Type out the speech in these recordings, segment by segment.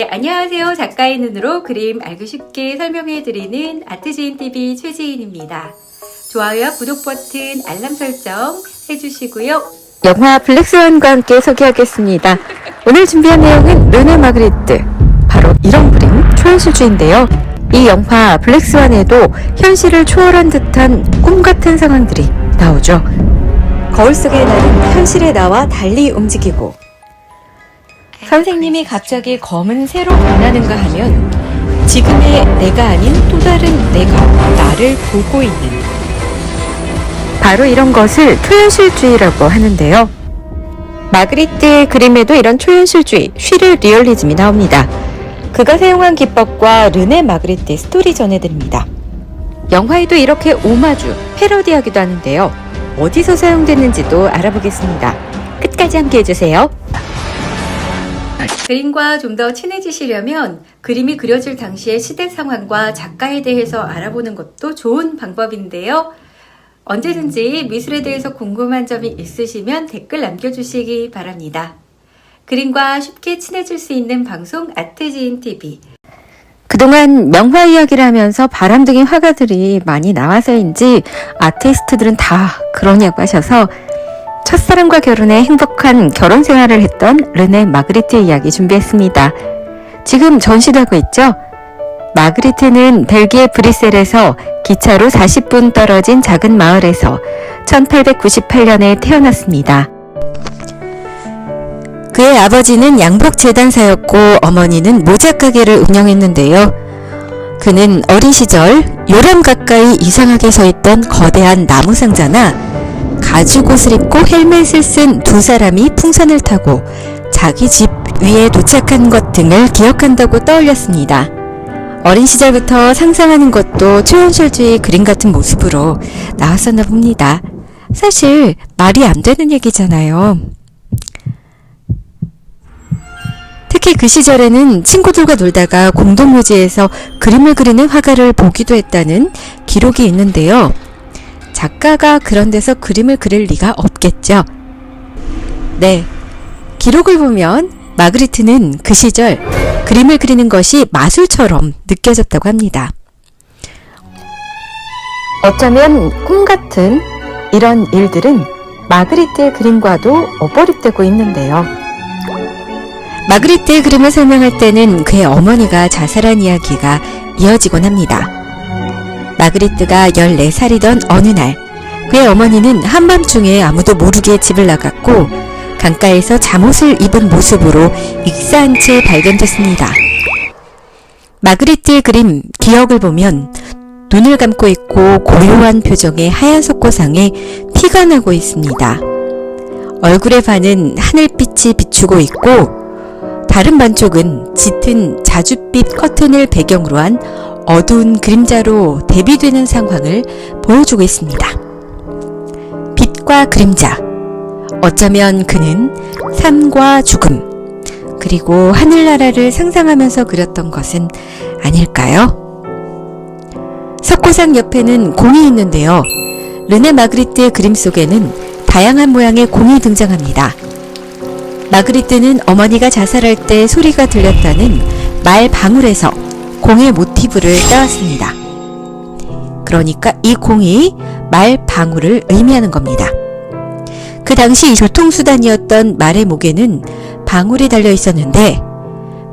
네, 안녕하세요. 작가의 눈으로 그림 알기 쉽게 설명해드리는 아트지인TV 최지인입니다. 좋아요와 구독 버튼, 알람 설정 해주시고요. 영화 블랙스완과 함께 소개하겠습니다. 오늘 준비한 내용은 르네 마그리트, 바로 이런 그림 초현실주의인데요. 이 영화 블랙스완에도 현실을 초월한 듯한 꿈 같은 상황들이 나오죠. 거울 속의 나는 현실의 나와 달리 움직이고, 선생님이 갑자기 검은 새로 변하는가 하면 지금의 내가 아닌 또 다른 내가 나를 보고 있는, 바로 이런 것을 초현실주의라고 하는데요. 마그리트의 그림에도 이런 초현실주의, 쉬르 리얼리즘이 나옵니다. 그가 사용한 기법과 르네 마그리트의 스토리 전해드립니다. 영화에도 이렇게 오마주, 패러디하기도 하는데요. 어디서 사용됐는지도 알아보겠습니다. 끝까지 함께 해주세요. 그림과 좀 더 친해지시려면 그림이 그려질 당시의 시대 상황과 작가에 대해서 알아보는 것도 좋은 방법인데요. 언제든지 미술에 대해서 궁금한 점이 있으시면 댓글 남겨주시기 바랍니다. 그림과 쉽게 친해질 수 있는 방송 아트지인TV. 그동안 명화 이야기를 하면서 바람둥이 화가들이 많이 나와서인지 아티스트들은 다 그러냐고 하셔서 첫사랑과 결혼해 행복한 결혼 생활을 했던 르네 마그리트의 이야기 준비했습니다. 지금 전시도 하고 있죠? 마그리트는 벨기에 브뤼셀에서 기차로 40분 떨어진 작은 마을에서 1898년에 태어났습니다. 그의 아버지는 양복재단사였고 어머니는 모자가게를 운영했는데요. 그는 어린 시절 요람 가까이 이상하게 서있던 거대한 나무 상자나 가죽옷을 입고 헬멧을 쓴 두 사람이 풍선을 타고 자기 집 위에 도착한 것 등을 기억한다고 떠올렸습니다. 어린 시절부터 상상하는 것도 초현실주의 그림 같은 모습으로 나왔었나 봅니다. 사실 말이 안 되는 얘기잖아요. 특히 그 시절에는 친구들과 놀다가 공동묘지에서 그림을 그리는 화가를 보기도 했다는 기록이 있는데요. 작가가 그런 데서 그림을 그릴 리가 없겠죠. 네, 기록을 보면 마그리트는 그 시절 그림을 그리는 것이 마술처럼 느껴졌다고 합니다. 어쩌면 꿈 같은 이런 일들은 마그리트의 그림과도 어버립되고 있는데요. 마그리트의 그림을 설명할 때는 그의 어머니가 자살한 이야기가 이어지곤 합니다. 마그리트가 14살이던 어느 날, 그의 어머니는 한밤중에 아무도 모르게 집을 나갔고 강가에서 잠옷을 입은 모습으로 익사한 채 발견됐습니다. 마그리트의 그림 기억을 보면 눈을 감고 있고 고요한 표정의 하얀 속고상에 피가 나고 있습니다. 얼굴의 반은 하늘빛이 비추고 있고 다른 반쪽은 짙은 자줏빛 커튼을 배경으로 한 어두운 그림자로 대비되는 상황을 보여주고 있습니다. 빛과 그림자, 어쩌면 그는 삶과 죽음, 그리고 하늘나라를 상상하면서 그렸던 것은 아닐까요? 석고상 옆에는 공이 있는데요. 르네 마그리트의 그림 속에는 다양한 모양의 공이 등장합니다. 마그리트는 어머니가 자살할 때 소리가 들렸다는 말 방울에서 공의 모티브를 따왔습니다. 그러니까 이 공이 말 방울을 의미하는 겁니다. 그 당시 교통수단이었던 말의 목에는 방울이 달려 있었는데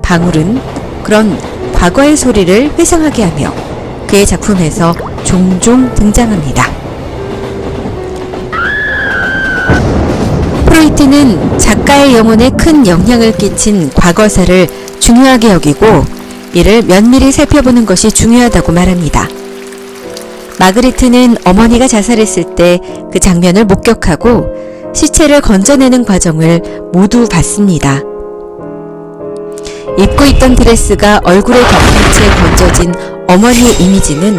방울은 그런 과거의 소리를 회상하게 하며 그의 작품에서 종종 등장합니다. 프로이트는 작가의 영혼에 큰 영향을 끼친 과거사를 중요하게 여기고 이를 면밀히 살펴보는 것이 중요하다고 말합니다. 마그리트는 어머니가 자살했을 때 그 장면을 목격하고 시체를 건져내는 과정을 모두 봤습니다. 입고 있던 드레스가 얼굴에 덮인 채 건져진 어머니의 이미지는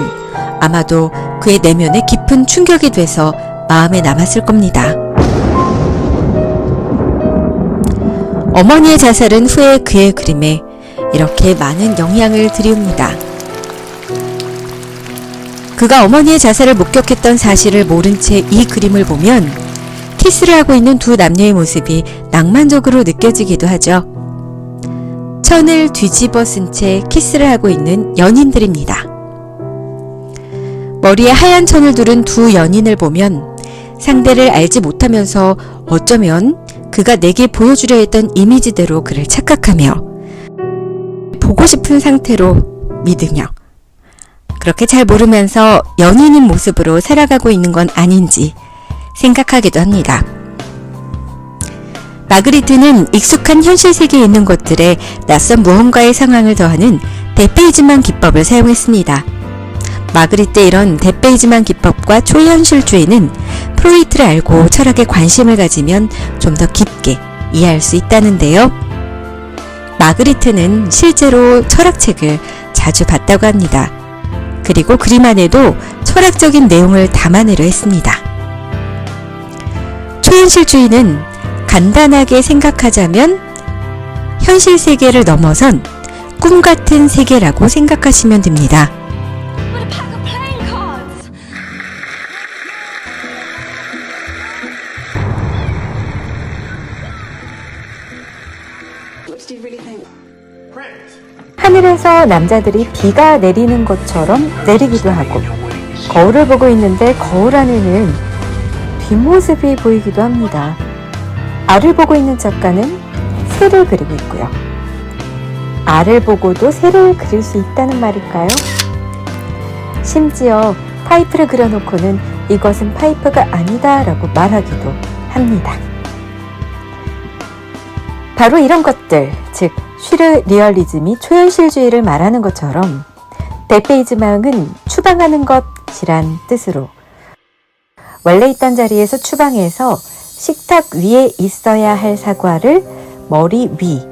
아마도 그의 내면에 깊은 충격이 돼서 마음에 남았을 겁니다. 어머니의 자살은 후에 그의 그림에 이렇게 많은 영향을 드리웁니다. 그가 어머니의 자살을 목격했던 사실을 모른 채 이 그림을 보면 키스를 하고 있는 두 남녀의 모습이 낭만적으로 느껴지기도 하죠. 천을 뒤집어 쓴 채 키스를 하고 있는 연인들입니다. 머리에 하얀 천을 두른 두 연인을 보면 상대를 알지 못하면서 어쩌면 그가 내게 보여주려 했던 이미지대로 그를 착각하며 보고 싶은 상태로 믿으며 그렇게 잘 모르면서 연인인 모습으로 살아가고 있는 건 아닌지 생각하기도 합니다. 마그리트는 익숙한 현실 세계에 있는 것들에 낯선 무언가의 상황을 더하는 데페이지만 기법을 사용했습니다. 마그리트의 이런 데페이지만 기법과 초현실주의는 프로이트를 알고 철학에 관심을 가지면 좀 더 깊게 이해할 수 있다는데요. 마그리트는 실제로 철학책을 자주 봤다고 합니다. 그리고 그림 안에도 철학적인 내용을 담아내려 했습니다. 초현실주의는 간단하게 생각하자면 현실 세계를 넘어선 꿈 같은 세계라고 생각하시면 됩니다. 하늘에서 남자들이 비가 내리는 것처럼 내리기도 하고 거울을 보고 있는데 거울 안에는 뒷모습이 보이기도 합니다. 알을 보고 있는 작가는 새를 그리고 있고요. 알을 보고도 새를 그릴 수 있다는 말일까요? 심지어 파이프를 그려놓고는 이것은 파이프가 아니다 라고 말하기도 합니다. 바로 이런 것들, 즉 슈르 리얼리즘이 초현실주의를 말하는 것처럼 데페이즈망은 추방하는 것이란 뜻으로 원래 있던 자리에서 추방해서 식탁 위에 있어야 할 사과를 머리 위,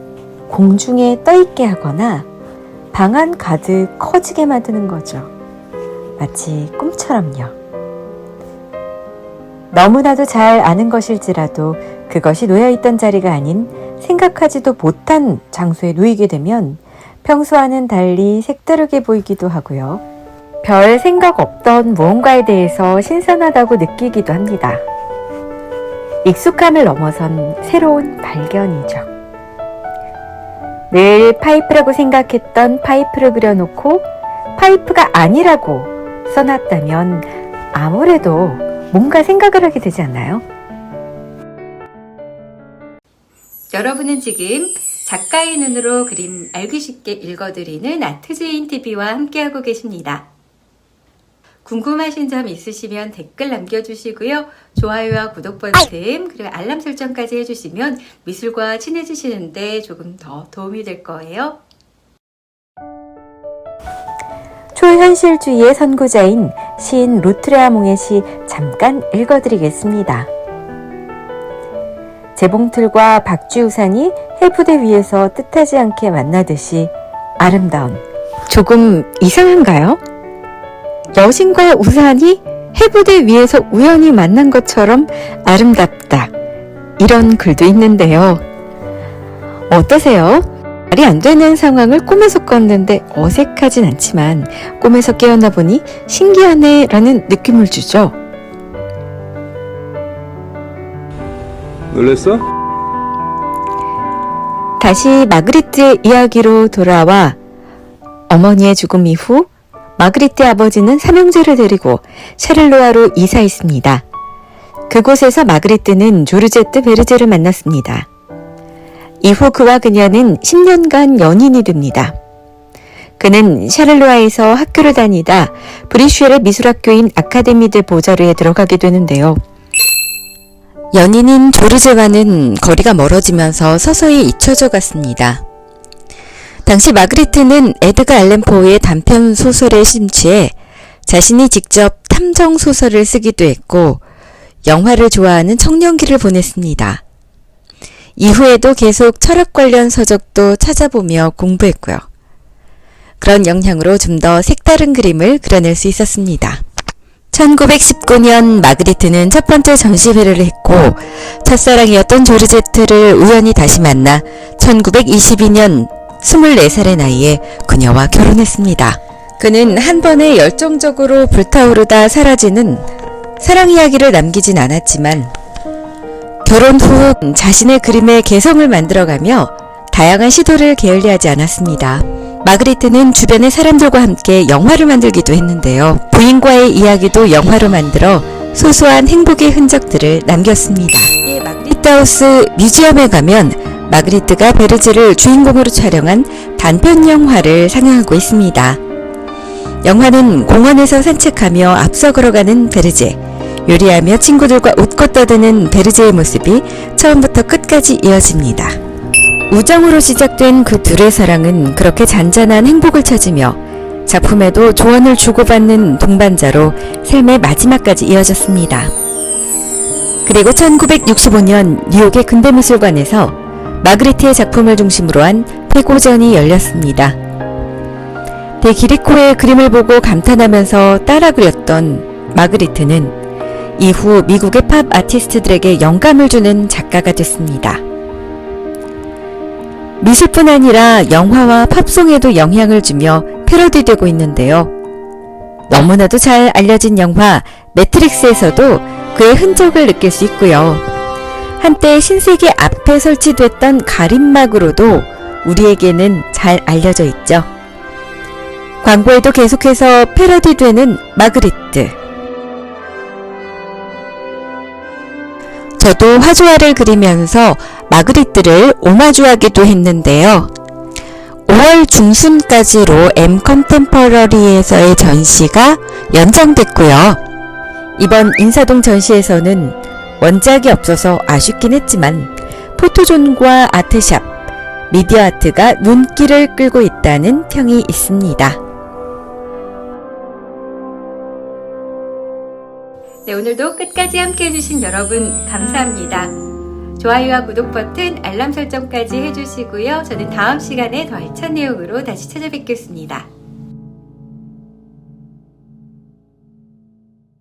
공중에 떠있게 하거나 방 안 가득 커지게 만드는 거죠. 마치 꿈처럼요. 너무나도 잘 아는 것일지라도 그것이 놓여있던 자리가 아닌 생각하지도 못한 장소에 놓이게 되면 평소와는 달리 색다르게 보이기도 하고요. 별 생각 없던 무언가에 대해서 신선하다고 느끼기도 합니다. 익숙함을 넘어선 새로운 발견이죠. 늘 파이프라고 생각했던 파이프를 그려놓고 파이프가 아니라고 써놨다면 아무래도 뭔가 생각을 하게 되지 않나요? 여러분은 지금 작가의 눈으로 그림 알기 쉽게 읽어드리는 아트지인 TV와 함께하고 계십니다. 궁금하신 점 있으시면 댓글 남겨주시고요. 좋아요와 구독 버튼 그리고 알람 설정까지 해주시면 미술과 친해지시는데 조금 더 도움이 될 거예요. 초현실주의의 선구자인 시인 루트레아몽의 시 잠깐 읽어드리겠습니다. 재봉틀과 박쥐우산이 해부대 위에서 뜻하지 않게 만나듯이 아름다운. 조금 이상한가요? 여신과 우산이 해부대 위에서 우연히 만난 것처럼 아름답다. 이런 글도 있는데요. 어떠세요? 말이 안 되는 상황을 꿈에서 꿨는데 어색하진 않지만 꿈에서 깨어나 보니 신기하네 라는 느낌을 주죠. 놀랬어? 다시 마그리트의 이야기로 돌아와 어머니의 죽음 이후 마그리트의 아버지는 삼형제를 데리고 샤를로아로 이사했습니다. 그곳에서 마그리트는 조르제트 베르제를 만났습니다. 이후 그와 그녀는 10년간 연인이 됩니다. 그는 샤를로아에서 학교를 다니다 브리슈엘의 미술학교인 아카데미드 보자르에 들어가게 되는데요. 연인인 조르제와는 거리가 멀어지면서 서서히 잊혀져 갔습니다. 당시 마그리트는 에드가 알렌 포의 단편 소설에 심취해 자신이 직접 탐정 소설을 쓰기도 했고 영화를 좋아하는 청년기를 보냈습니다. 이후에도 계속 철학 관련 서적도 찾아보며 공부했고요. 그런 영향으로 좀 더 색다른 그림을 그려낼 수 있었습니다. 1919년 마그리트는 첫 번째 전시회를 했고 첫사랑이었던 조르제트를 우연히 다시 만나 1922년 24살의 나이에 그녀와 결혼했습니다. 그는 한 번에 열정적으로 불타오르다 사라지는 사랑 이야기를 남기진 않았지만 결혼 후 자신의 그림에 개성을 만들어가며 다양한 시도를 게을리하지 않았습니다. 마그리트는 주변의 사람들과 함께 영화를 만들기도 했는데요. 부인과의 이야기도 영화로 만들어 소소한 행복의 흔적들을 남겼습니다. 마그리트 하우스 뮤지엄에 가면 마그리트가 베르제를 주인공으로 촬영한 단편 영화를 상영하고 있습니다. 영화는 공원에서 산책하며 앞서 걸어가는 베르제, 요리하며 친구들과 웃고 떠드는 베르제의 모습이 처음부터 끝까지 이어집니다. 우정으로 시작된 그 둘의 사랑은 그렇게 잔잔한 행복을 찾으며 작품에도 조언을 주고받는 동반자로 삶의 마지막까지 이어졌습니다. 그리고 1965년 뉴욕의 근대미술관에서 마그리트의 작품을 중심으로 한 회고전이 열렸습니다. 데기리코의 그림을 보고 감탄하면서 따라 그렸던 마그리트는 이후 미국의 팝 아티스트들에게 영감을 주는 작가가 됐습니다. 미술뿐 아니라 영화와 팝송에도 영향을 주며 패러디되고 있는데요. 너무나도 잘 알려진 영화 매트릭스에서도 그의 흔적을 느낄 수 있고요. 한때 신세계 앞에 설치됐던 가림막으로도 우리에게는 잘 알려져 있죠. 광고에도 계속해서 패러디되는 마그리트. 저도 화조화를 그리면서 마그리트를 오마주하기도 했는데요. 5월 중순까지로 M 컨템퍼러리에서의 전시가 연장됐고요. 이번 인사동 전시에서는 원작이 없어서 아쉽긴 했지만 포토존과 아트샵, 미디어 아트가 눈길을 끌고 있다는 평이 있습니다. 네, 오늘도 끝까지 함께 해주신 여러분 감사합니다. 좋아요와 구독 버튼, 알람 설정까지 해주시고요. 저는 다음 시간에 더 알찬 내용으로 다시 찾아뵙겠습니다.